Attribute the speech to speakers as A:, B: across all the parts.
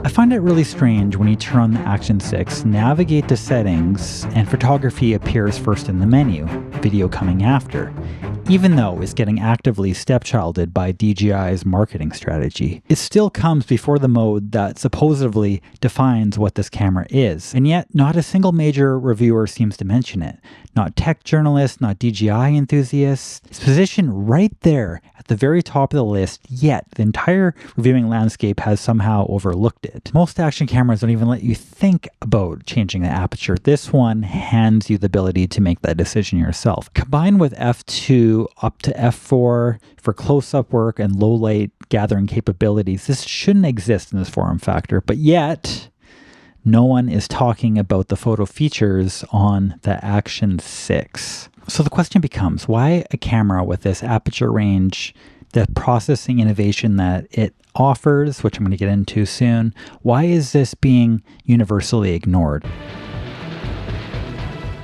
A: I find it really strange when you turn on the Action 6, navigate to settings, and photography appears first in the menu, video coming after, even though it's getting actively stepchilded by DJI's marketing strategy. It still comes before the mode that supposedly defines what this camera is, and yet not a single major reviewer seems to mention it. Not tech journalists, not DJI enthusiasts. It's positioned right there at the very top of the list, yet the entire reviewing landscape has somehow overlooked it. Most action cameras don't even let you think about changing the aperture. This one hands you the ability to make that decision yourself. Combined with f2 up to f4 for close-up work and low-light gathering capabilities, this shouldn't exist in this form factor, but yet no one is talking about the photo features on the Action 6. So the question becomes, why a camera with this aperture range, the processing innovation that it offers, which I'm going to get into soon, why is this being universally ignored?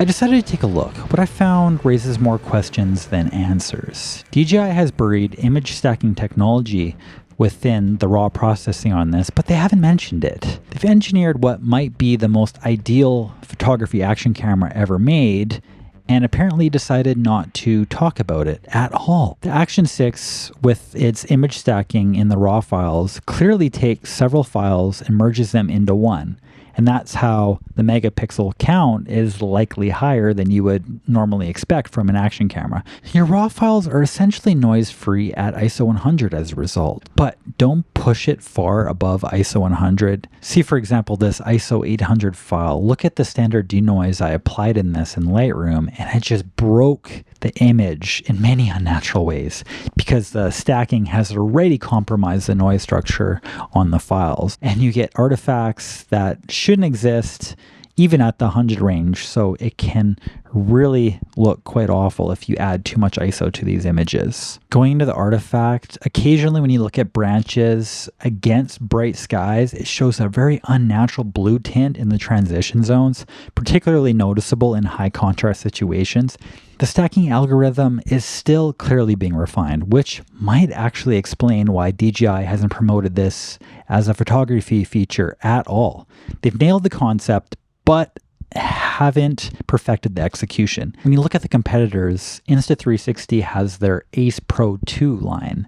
A: I decided to take a look. What I found raises more questions than answers. DJI has buried image stacking technology within the raw processing on this, but they haven't mentioned it. They've engineered what might be the most ideal photography action camera ever made, and apparently decided not to talk about it at all. The Action 6, with its image stacking in the raw files, clearly takes several files and merges them into one. And that's how the megapixel count is likely higher than you would normally expect from an action camera. Your raw files are essentially noise-free at ISO 100 as a result, but don't push it far above ISO 100. See, for example, this ISO 800 file. Look at the standard denoise I applied in this in Lightroom, and it just broke the image in many unnatural ways because the stacking has already compromised the noise structure on the files, and you get artifacts that shouldn't exist even at the 100 range, so it can really look quite awful if you add too much ISO to these images. Going into the artifact, occasionally when you look at branches against bright skies, it shows a very unnatural blue tint in the transition zones, particularly noticeable in high contrast situations. The stacking algorithm is still clearly being refined, which might actually explain why DJI hasn't promoted this as a photography feature at all. They've nailed the concept, but haven't perfected the execution. When you look at the competitors, Insta360 has their Ace Pro 2 line.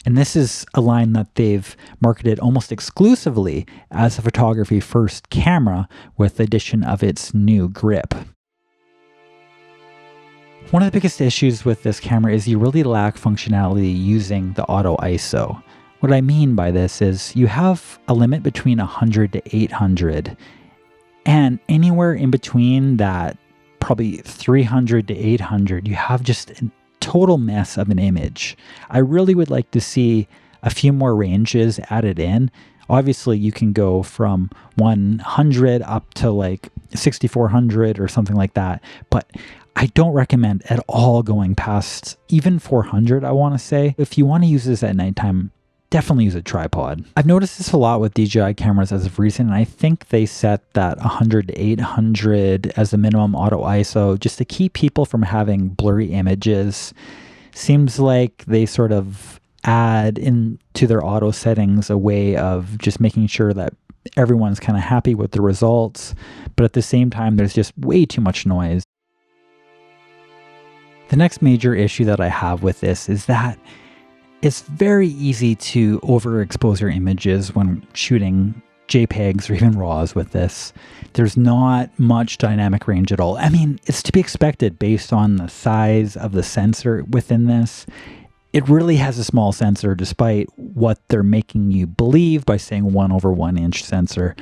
A: And this is a line that they've marketed almost exclusively as a photography first camera with the addition of its new grip. One of the biggest issues with this camera is you really lack functionality using the auto ISO. What I mean by this is you have a limit between 100 to 800, and anywhere in between that, probably 300 to 800, you have just a total mess of an image. I really would like to see a few more ranges added in. Obviously, you can go from 100 up to like 6400 or something like that, but I don't recommend at all going past even 400, I want to say. If you want to use this at nighttime, definitely use a tripod. I've noticed this a lot with DJI cameras as of recent, and I think they set that 100 to 800 as the minimum auto ISO just to keep people from having blurry images. Seems like they sort of add into their auto settings a way of just making sure that everyone's kind of happy with the results, but at the same time, there's just way too much noise. The next major issue that I have with this is that it's very easy to overexpose your images when shooting JPEGs or even RAWs with this. There's not much dynamic range at all. I mean, it's to be expected based on the size of the sensor within this. It really has a small sensor despite what they're making you believe by saying 1/1 inch sensor.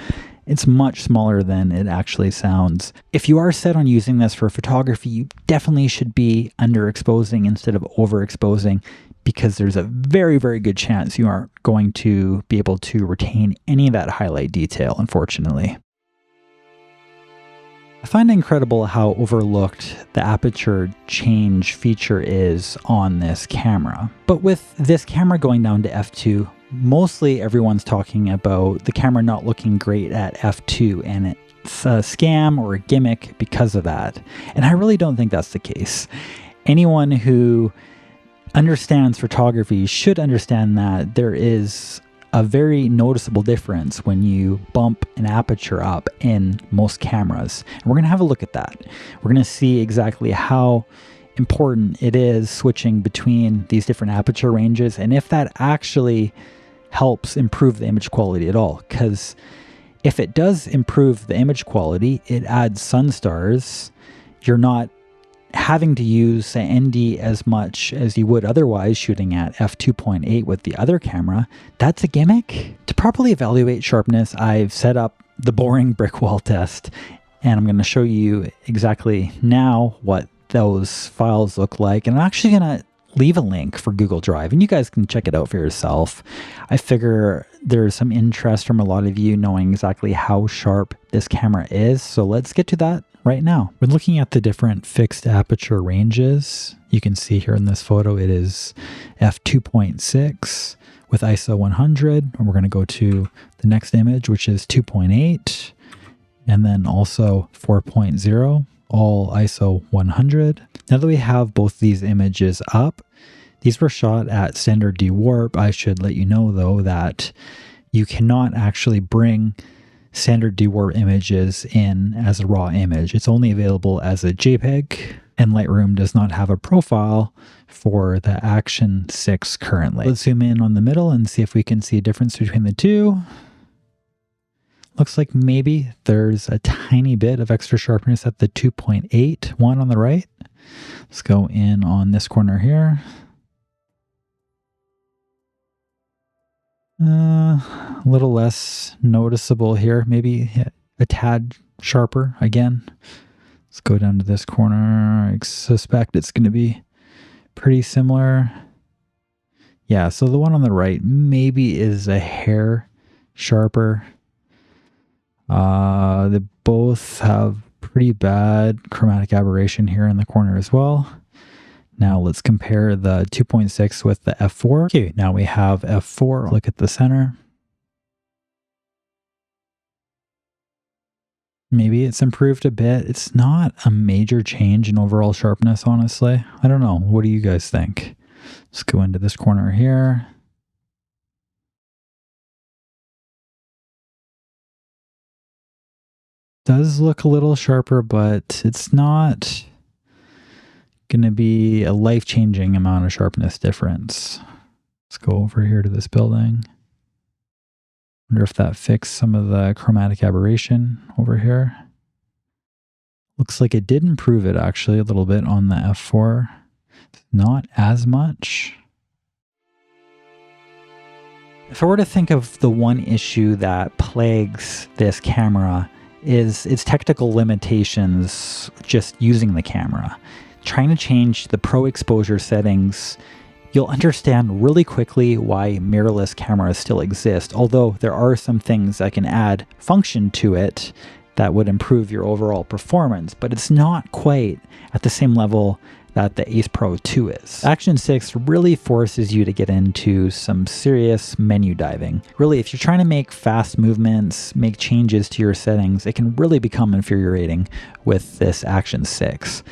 A: It's much smaller than it actually sounds. If you are set on using this for photography, you definitely should be underexposing instead of overexposing, because there's a very, very good chance you aren't going to be able to retain any of that highlight detail, unfortunately. I find it incredible how overlooked the aperture change feature is on this camera. But with this camera going down to f2, mostly everyone's talking about the camera not looking great at f2, and it's a scam or a gimmick because of that. And I really don't think that's the case. Anyone who understands photography should understand that there is a very noticeable difference when you bump an aperture up in most cameras. And we're going to have a look at that. We're going to see exactly how important it is switching between these different aperture ranges and if that actually helps improve the image quality at all. Because if it does improve the image quality, it adds sun stars. You're not having to use the ND as much as you would otherwise shooting at f2.8 with the other camera. That's a gimmick. To properly evaluate sharpness, I've set up the boring brick wall test, and I'm going to show you exactly now what those files look like. And I'm actually going to leave a link for Google Drive, and you guys can check it out for yourself. I figure there's some interest from a lot of you knowing exactly how sharp this camera is, so let's get to that right now. When looking at the different fixed aperture ranges, you can see here in this photo it is f2.6 with ISO 100, and we're going to go to the next image, which is 2.8, and then also 4.0, all ISO 100. Now that we have both these images up, these were shot at standard dewarp. I should let you know though that you cannot actually bring standard dewarp images in as a raw image. It's only available as a JPEG, and Lightroom does not have a profile for the Action 6 currently. Let's zoom in on the middle and see if we can see a difference between the two. Looks like maybe there's a tiny bit of extra sharpness at the 2.8 one on the right. Let's go in on this corner here. A little less noticeable here, maybe a tad sharper again. Let's go down to this corner. I suspect it's going to be pretty similar. Yeah, so the one on the right maybe is a hair sharper. They both have pretty bad chromatic aberration here in the corner as well. Now let's compare the 2.6 with the f4. Okay, now we have f4. Look at the center. Maybe it's improved a bit. It's not a major change in overall sharpness, honestly. I don't know. What do you guys think? Let's go into this corner here. Does look a little sharper, but it's not going to be a life-changing amount of sharpness difference. Let's go over here to this building. Wonder if that fixed some of the chromatic aberration over here. Looks like it did improve it actually a little bit on the f4. Not as much. If I were to think of the one issue that plagues this camera is its technical limitations just using the camera. Trying to change the pro exposure settings, you'll understand really quickly why mirrorless cameras still exist, although there are some things that can add function to it that would improve your overall performance, but it's not quite at the same level that the Ace Pro 2 is. Action 6 really forces you to get into some serious menu diving. Really, if you're trying to make fast movements, make changes to your settings, it can really become infuriating with this Action 6.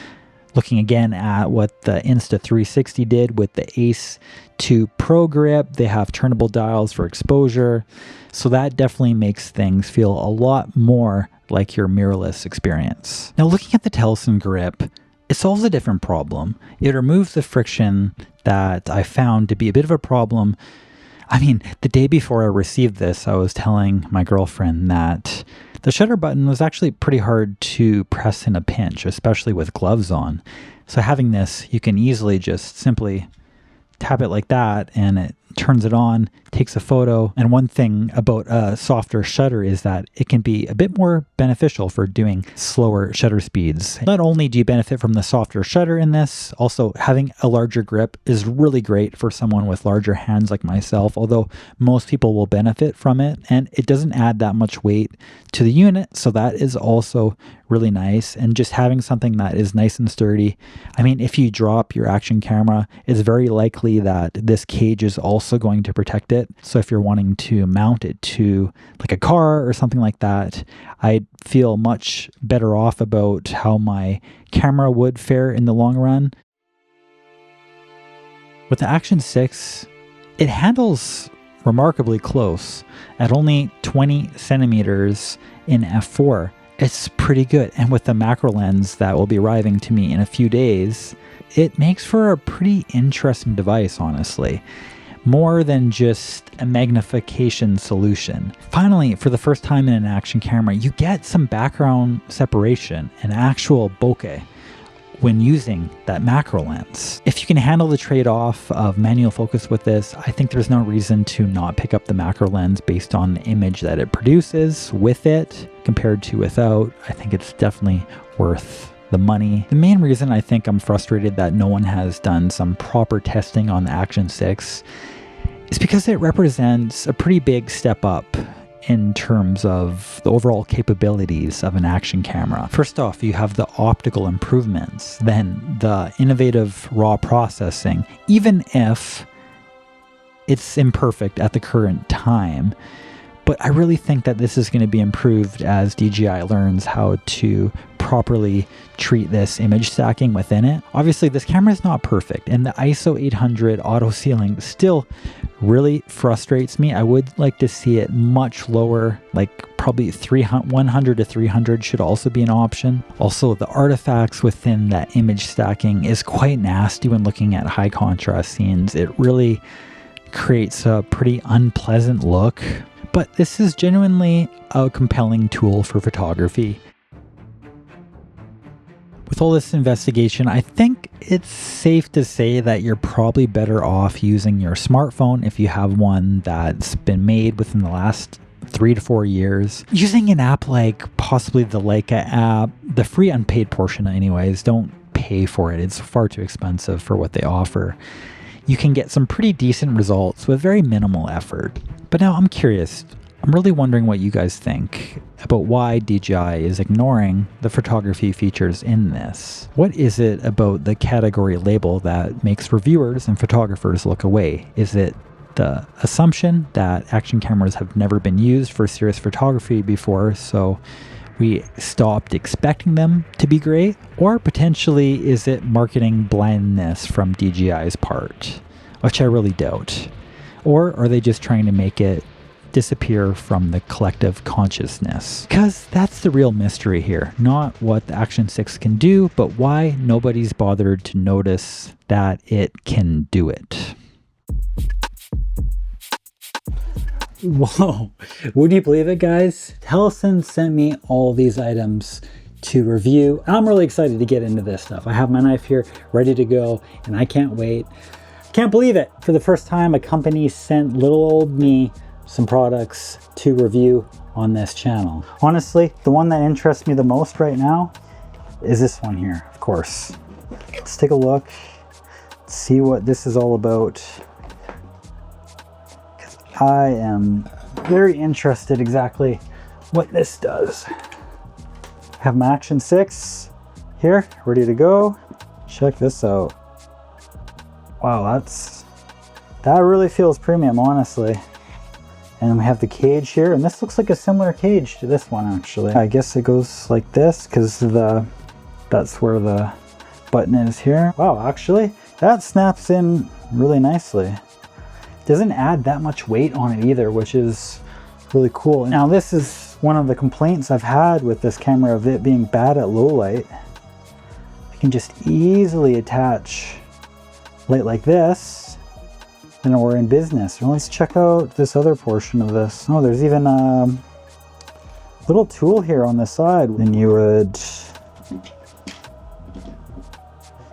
A: Looking again at what the Insta360 did with the Ace 2 Pro grip, they have turnable dials for exposure, so that definitely makes things feel a lot more like your mirrorless experience. Now looking at the Telesin grip, it solves a different problem. It removes the friction that I found to be a bit of a problem. I mean, the day before I received this, I was telling my girlfriend that the shutter button was actually pretty hard to press in a pinch, especially with gloves on. So having this, you can easily just simply tap it like that and it turns it on, takes a photo. And one thing about a softer shutter is that it can be a bit more beneficial for doing slower shutter speeds. Not only do you benefit from the softer shutter in this, also having a larger grip is really great for someone with larger hands like myself, although most people will benefit from it, and it doesn't add that much weight to the unit, so that is also really nice. And just having something that is nice and sturdy. I mean, if you drop your action camera, it's very likely that this cage is also going to protect it. So if you're wanting to mount it to like a car or something like that, I'd feel much better off about how my camera would fare in the long run. With the Action 6, it handles remarkably close. At only 20 centimeters in f4, it's pretty good. And with the macro lens that will be arriving to me in a few days, it makes for a pretty interesting device, honestly. More than just a magnification solution. Finally, for the first time in an action camera, you get some background separation and actual bokeh when using that macro lens. If you can handle the trade-off of manual focus with this, I think there's no reason to not pick up the macro lens based on the image that it produces with it compared to without. I think it's definitely worth the money. The main reason I think I'm frustrated that no one has done some proper testing on the Action 6 is because it represents a pretty big step up in terms of the overall capabilities of an action camera. First off, you have the optical improvements, then the innovative raw processing, even if it's imperfect at the current time. But I really think that this is going to be improved as DJI learns how to properly treat this image stacking within it. Obviously, this camera is not perfect, and the ISO 800 auto sealing still really frustrates me. I would like to see it much lower, like probably 100 to 300 should also be an option. Also, the artifacts within that image stacking is quite nasty when looking at high contrast scenes. It really creates a pretty unpleasant look. But this is genuinely a compelling tool for photography. With all this investigation, I think it's safe to say that you're probably better off using your smartphone if you have one that's been made within the last 3 to 4 years. Using an app like possibly the Leica app, the free unpaid portion anyways, don't pay for it. It's far too expensive for what they offer. You can get some pretty decent results with very minimal effort. But now I'm curious, I'm really wondering what you guys think about why DJI is ignoring the photography features in this. What is it about the category label that makes reviewers and photographers look away? Is it the assumption that action cameras have never been used for serious photography before, so we stopped expecting them to be great? Or potentially is it marketing blindness from DJI's part, which I really doubt? Or are they just trying to make it disappear from the collective consciousness? Because that's the real mystery here. Not what the Action 6 can do, but why nobody's bothered to notice that it can do it. Whoa, would you believe it, guys? Telesin sent me all these items to review. I'm really excited to get into this stuff. I have my knife here ready to go, and I can't wait. Can't believe it. For the first time, a company sent little old me some products to review on this channel. Honestly, the one that interests me the most right now is this one here, of course. Let's take a look, see what this is all about. Because I am very interested exactly what this does. I have my Action 6 here, ready to go. Check this out. Wow, that really feels premium, honestly. And we have the cage here, and this looks like a similar cage to this one, actually. I guess it goes like this because that's where the button is here. Wow, actually, that snaps in really nicely. Doesn't add that much weight on it either, which is really cool. Now, this is one of the complaints I've had with this camera of it being bad at low light. I can just easily attach light like this, and we're in business. Well, let's check out this other portion of this. Oh, there's even a little tool here on the side. Then you would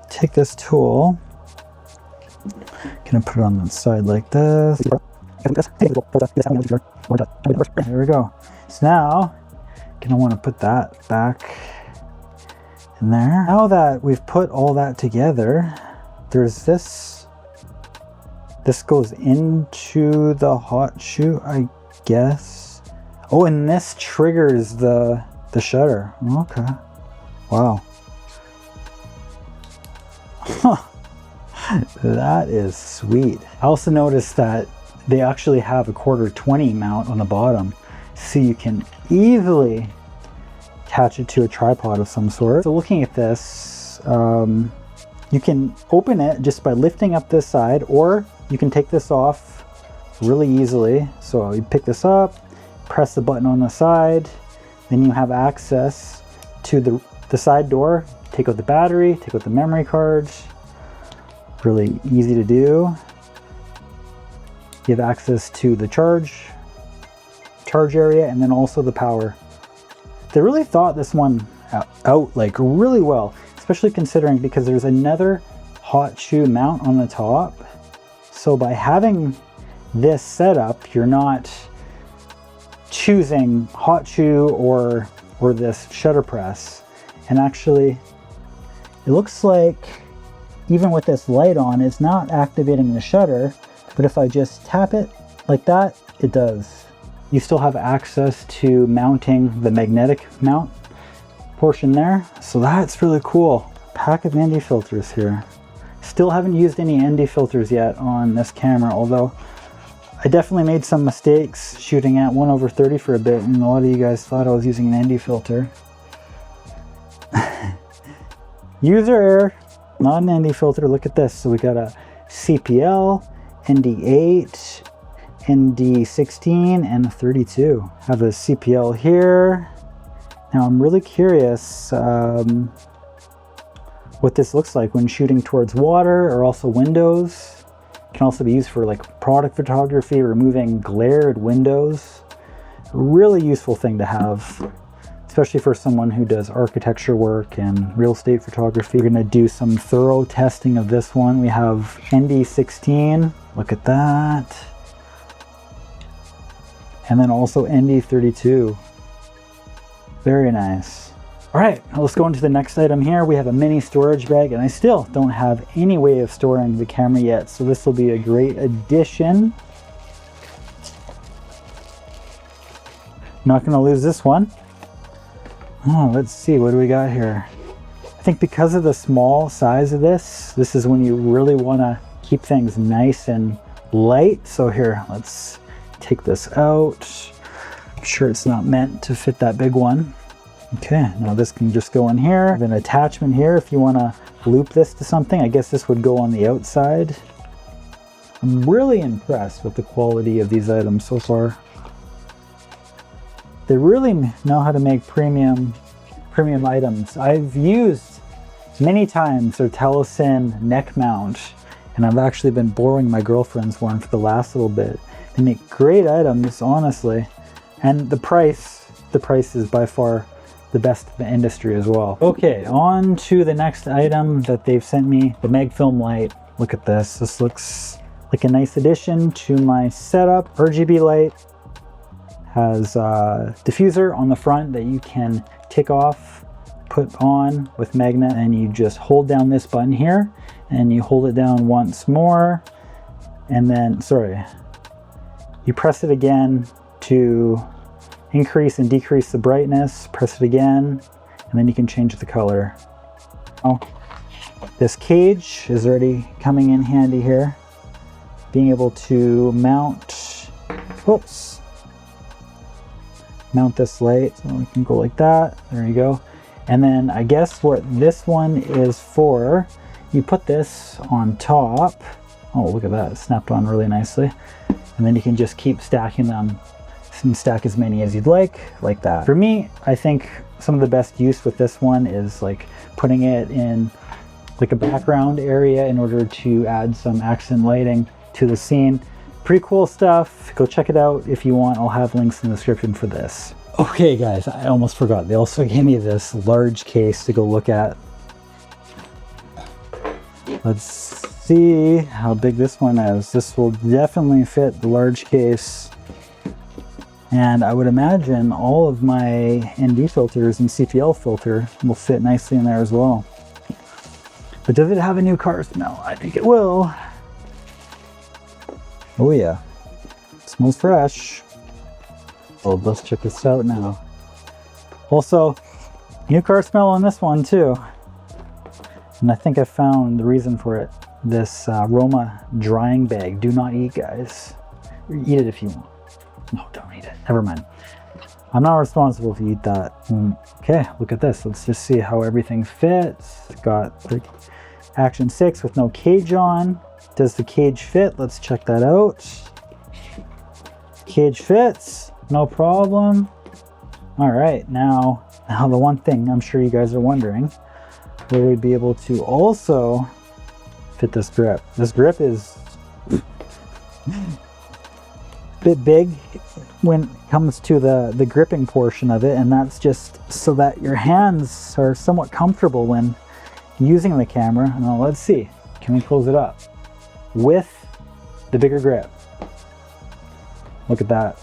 A: take this tool, gonna put it on the side like this. There we go. So now, gonna want to put that back in there. Now that we've put all that together, there's this goes into the hot shoe, I guess. Oh, and this triggers the shutter. Okay. Wow. That is sweet. I also noticed that they actually have a 1/4-20 mount on the bottom, so you can easily attach it to a tripod of some sort. So looking at this, you can open it just by lifting up this side, or you can take this off really easily. So you pick this up, press the button on the side, then you have access to the side door. Take out the battery, take out the memory cards. Really easy to do. You have access to the charge area, and then also the power. They really thought this one out like really well, especially considering because there's another hot shoe mount on the top. So by having this setup, you're not choosing hot shoe or this shutter press. And actually, it looks like even with this light on, it's not activating the shutter, but if I just tap it like that, it does. You still have access to mounting the magnetic mount portion there. So that's really cool. Pack of ND filters here. Still haven't used any ND filters yet on this camera, although I definitely made some mistakes shooting at 1/30 for a bit, and a lot of you guys thought I was using an ND filter. User error, not an ND filter. Look at this. So we got a CPL, ND8, ND16, and 32. Have a CPL here. Now I'm really curious what this looks like when shooting towards water or also windows. It can also be used for like product photography, removing glare at windows. A really useful thing to have, especially for someone who does architecture work and real estate photography. We're gonna do some thorough testing of this one. We have ND16, look at that. And then also ND32. Very nice. All right, let's go into the next item here. We have a mini storage bag, and I still don't have any way of storing the camera yet, so this will be a great addition. Not gonna lose this one. Oh, let's see, what do we got here? I think because of the small size of this is when you really wanna keep things nice and light. So here, let's take this out. I'm sure it's not meant to fit that big one. Okay, now this can just go in here. There's an attachment here if you want to loop this to something. I guess this would go on the outside. I'm really impressed with the quality of these items so far. They really know how to make premium items. I've used many times their Telesin neck mount, and I've actually been borrowing my girlfriend's one for the last little bit. They make great items, honestly, and the price is by far the best in the industry as well. Okay, on to the next item that they've sent me, the MagFilm light. Look at this. This looks like a nice addition to my setup. RGB light, has a diffuser on the front that you can take off, put on with magnet, and you just hold down this button here and you hold it down once more, and then, you press it again to increase and decrease the brightness, press it again, and then you can change the color. Oh, this cage is already coming in handy here. Being able to mount this light, so we can go like that. There you go. And then I guess what this one is for, you put this on top. Oh, look at that, it snapped on really nicely. And then you can just keep stacking them and stack as many as you'd like that. For me, I think some of the best use with this one is like putting it in like a background area in order to add some accent lighting to the scene. Pretty cool stuff. Go check it out if you want. I'll have links in the description for this. Okay guys, I almost forgot. They also gave me this large case to go look at. Let's see how big this one is. This will definitely fit the large case. And I would imagine all of my ND filters and CPL filter will fit nicely in there as well. But does it have a new car smell? I think it will. Oh yeah, it smells fresh. Oh, let's check this out now. Also, new car smell on this one too. And I think I found the reason for it. This Roma drying bag. Do not eat, guys. Eat it if you want. No, don't eat it. Never mind. I'm not responsible if you eat that. Okay, look at this. Let's just see how everything fits. It's got the Action 6 with no cage on. Does the cage fit? Let's check that out. Cage fits, no problem. All right, now the one thing I'm sure you guys are wondering, will we be able to also fit this grip? This grip is a bit big when it comes to the gripping portion of it, and that's just so that your hands are somewhat comfortable when using the camera. Now let's see, can we close it up with the bigger grip? Look at that.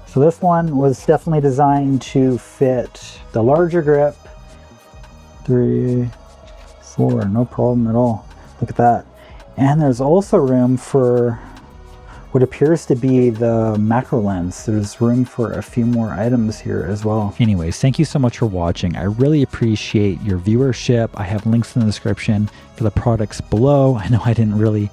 A: So this one was definitely designed to fit the larger grip. 3, 4, no problem at all. Look at that. And there's also room for what appears to be the macro lens. There's room for a few more items here as well. Anyways, thank you so much for watching. I really appreciate your viewership. I have links in the description for the products below. I know I didn't really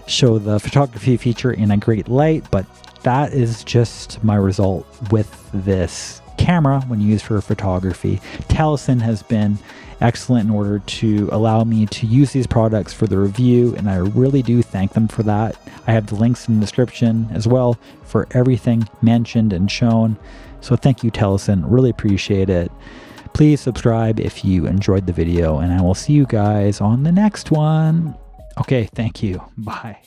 A: show the photography feature in a great light, but that is just my result with this camera when used for photography. Telesin has been excellent in order to allow me to use these products for the review, and I really do thank them for that. I have the links in the description as well for everything mentioned and shown. So thank you, Telesin. Really appreciate it. Please subscribe if you enjoyed the video, and I will see you guys on the next one. Okay, thank you. Bye.